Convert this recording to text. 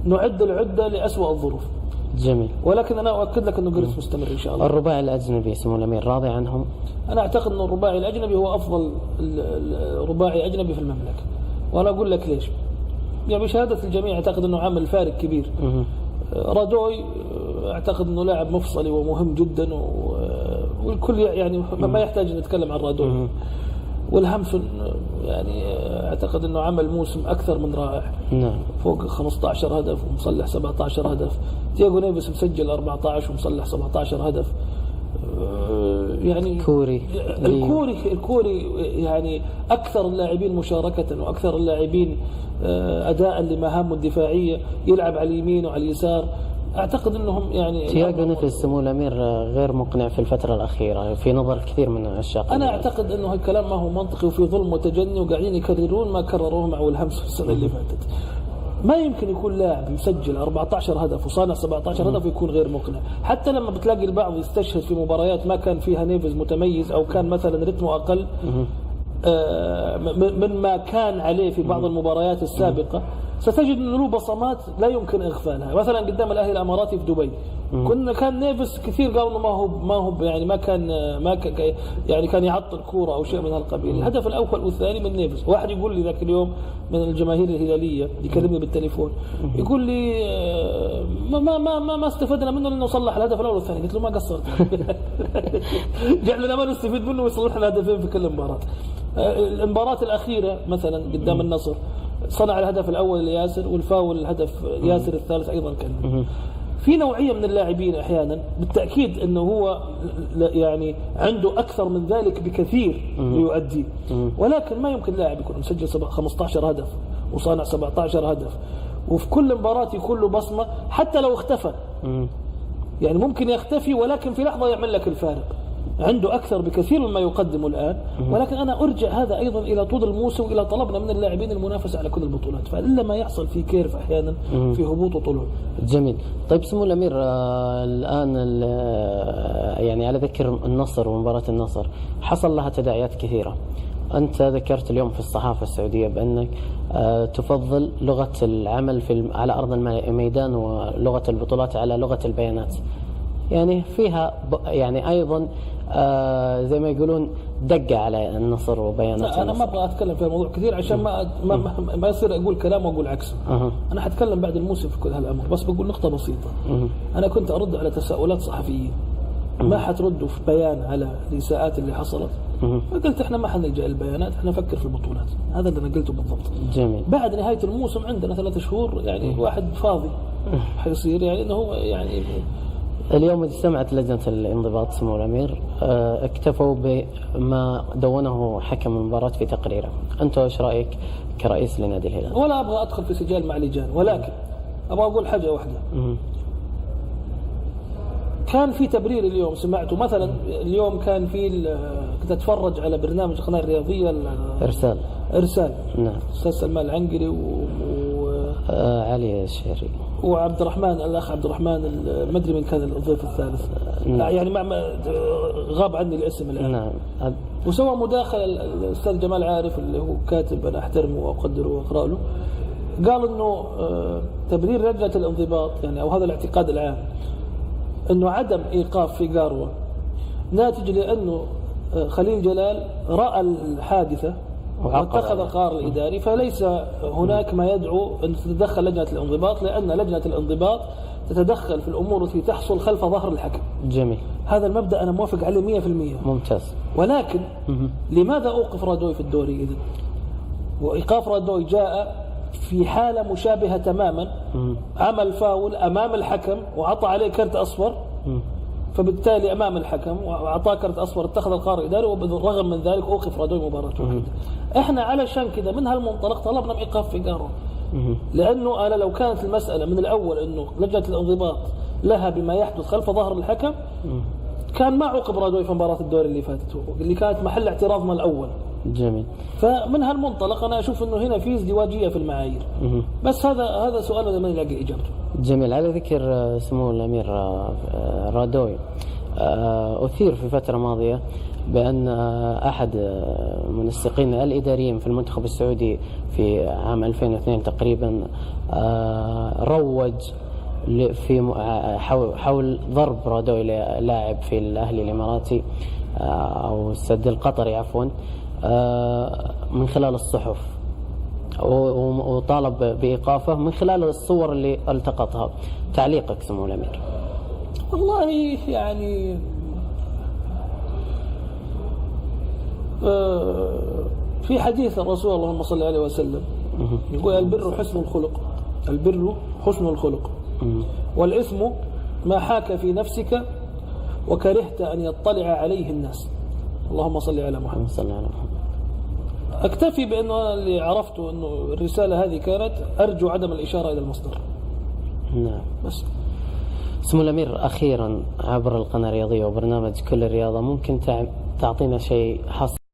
نعد العدة لأسوأ الظروف. جميل. ولكن أنا أؤكد لك أنه جريس مستمر إن شاء الله. الرباعي الأجنبي سمو الأمير راضي عنهم؟ أنا أعتقد أن الرباعي الأجنبي هو أفضل رباعي أجنبي في المملكة، وأنا أقول لك ليش. يعني بشهادة الجميع أعتقد أنه عمل فارق كبير. رادوي أعتقد أنه لاعب مفصلي ومهم جدا، والكل يعني ما يحتاج نتكلم عن رادوي. والهامسون يعني أعتقد أنه عمل موسم أكثر من رائع. نعم. فوق 15 هدف ومصلح 17 هدف. تياغو نيفيس مسجل 14 ومصلح 17 هدف. يعني الكوري يعني أكثر اللاعبين مشاركة وأكثر اللاعبين أداء لمهامه الدفاعية، يلعب على اليمين وعلى اليسار. أعتقد أنهم يعني تياغو نيفيس سمو الأمير غير مقنع في الفترة الأخيرة في نظر كثير من العشاق. أنا أعتقد أنه هالكلام ما هو منطقي وفي ظلم وتجني، وقاعدين يكررون ما كرروه مع ويلهامسون السنة اللي فاتت. ما يمكن يكون لاعب مسجل 14 هدف وصانع 17 هدف ويكون غير مقنع. حتى لما بتلاقي البعض يستشهد في مباريات ما كان فيها نيفيز متميز أو كان مثلا رتمه أقل من ما كان عليه في بعض المباريات السابقة، ستجد أنه له بصمات لا يمكن إغفالها. مثلا قدام الأهلي الأماراتي في دبي كان نيفيس كثير قالوا انه ما هو يعني ما كان يعني كان يعطل كوره او شيء من هالقبيل. الهدف الاول والثاني من نيفيس. واحد يقول لي ذاك اليوم من الجماهير الهلاليه يكلمني بالتليفون يقول لي ما استفدنا منه لانه صلح الهدف الاول والثاني. قلت له ما قصرت جعلنا ما نستفيد منه ويصلح لنا هدفين في كل مباراه. المباراه الاخيره مثلا قدام النصر صنع الهدف الاول لياسر، والفاول الهدف ياسر الثالث ايضا كان. في نوعية من اللاعبين أحيانا بالتأكيد أنه هو يعني عنده أكثر من ذلك بكثير ليؤدي، ولكن ما يمكن لاعب يكون مسجل 15 هدف وصانع 17 هدف وفي كل مباراة يكون له بصمة حتى لو اختفى. يعني ممكن يختفي ولكن في لحظة يعمل لك الفارق. عنده أكثر بكثير مما يقدمه الآن، ولكن أنا أرجع هذا أيضا إلى طول الموسم وإلى طلبنا من اللاعبين المنافسة على كل البطولات، فإلا ما يحصل في كيرف أحيانا في هبوط وطلوع. جميل. طيب سمو الأمير الآن يعني على ذكر النصر ومباراة النصر حصل لها تداعيات كثيرة. أنت ذكرت اليوم في الصحافة السعودية بأنك تفضل لغة العمل على أرض الميدان ولغة البطولات على لغة البيانات. يعني فيها يعني أيضا زي ما يقولون دقة على النصر وبيانات. لا أنا ما أبغى أتكلم في الموضوع كثير عشان ما يصير أقول كلام وأقول عكسه. أنا حتكلم بعد الموسم في كل هالأمر، بس بقول نقطة بسيطة. أنا كنت أرد على تساؤلات صحفيين ما حتردوا في بيان على الإساءات اللي حصلت، فقلت إحنا ما حنلجأ البيانات، إحنا نفكر في البطولات. هذا اللي أنا قلته بالضبط. جميل. بعد نهاية الموسم عندنا 3 شهور يعني واحد فاضي حيصير يعني إنه هو يعني. اليوم اجتمعت لجنة الانضباط سمو الأمير اكتفوا بما دونه حكم المباراة في تقريره. أنت ايش رأيك كرئيس لنادي الهلال؟ ولا أبغى أدخل في سجال مع لجان، ولكن أبغى أقول حاجة واحدة. كان في تبرير اليوم سمعته مثلا. اليوم كان في كنت أتفرج على برنامج القناة الرياضية إرسال. نعم. أستاذ سلمان العنقري علي الشهري وعبد الرحمن الأخ عبد الرحمن ما أدري من كان الضيف الثالث. نعم. يعني غاب عني الاسم الآن. نعم. وسوى مداخلة الأستاذ جمال عارف اللي هو كاتب أنا أحترمه وأقدره وأقرأ له، قال إنه تبرير لجنة الانضباط يعني أو هذا الاعتقاد العام إنه عدم إيقاف في قاروة ناتج لأنه خليل جلال رأى الحادثة واتخذ القرار الإداري، فليس هناك ما يدعو أن تتدخل لجنة الانضباط، لأن لجنة الانضباط تتدخل في الأمور التي تحصل خلف ظهر الحكم. جميل. هذا المبدأ أنا موافق عليه 100%. ممتاز. ولكن لماذا أوقف رادوي في الدوري إذن؟ وإيقاف رادوي جاء في حالة مشابهة تماما. عمل فاول أمام الحكم وعطى عليه كرت أصفر، فبالتالي أمام الحكم وأعطاه كرت أصفر اتخذ القرار الإداري، وبالرغم من ذلك أوقف رادوي مباراة واحدة. إحنا علشان كذا من هالمنطلق طلبنا إيقاف في قارو، لأنه أنا لو كانت المسألة من الأول أنه لجنة الانضباط لها بما يحدث خلف ظهر الحكم كان ما عوقب رادوي في مباراة الدوري اللي فاتت اللي كانت محل اعتراضنا الأول. جميل. فمن هالمنطلق أنا أشوف أنه هنا في ازدواجية في المعايير. بس هذا سؤال ما يلاقي إجابته. جميل. على ذكر سمو الأمير رادوي، أثير في فترة ماضية بأن أحد المنسقين الإداريين في المنتخب السعودي في عام 2002 تقريبا روج في حول ضرب رادوي لاعب في الأهلي الإماراتي أو السد القطري عفوا من خلال الصحف، وطالب بإيقافه من خلال الصور اللي التقطها. تعليقك سمو الأمير؟ والله يعني في حديث الرسول اللهم صل عليه وسلم يقول البر حسن الخلق، البر حسن الخلق، والإثم ما حاك في نفسك وكرهت أن يطلع عليه الناس. اللهم صل على محمد. صلى على محمد. أكتفي بأنه اللي عرفته أنه الرسالة هذه كانت أرجو عدم الإشارة إلى المصدر. نعم. بس سمو الأمير، أخيرا عبر القناة الرياضية وبرنامج كل الرياضة، ممكن تعطينا شيء حصري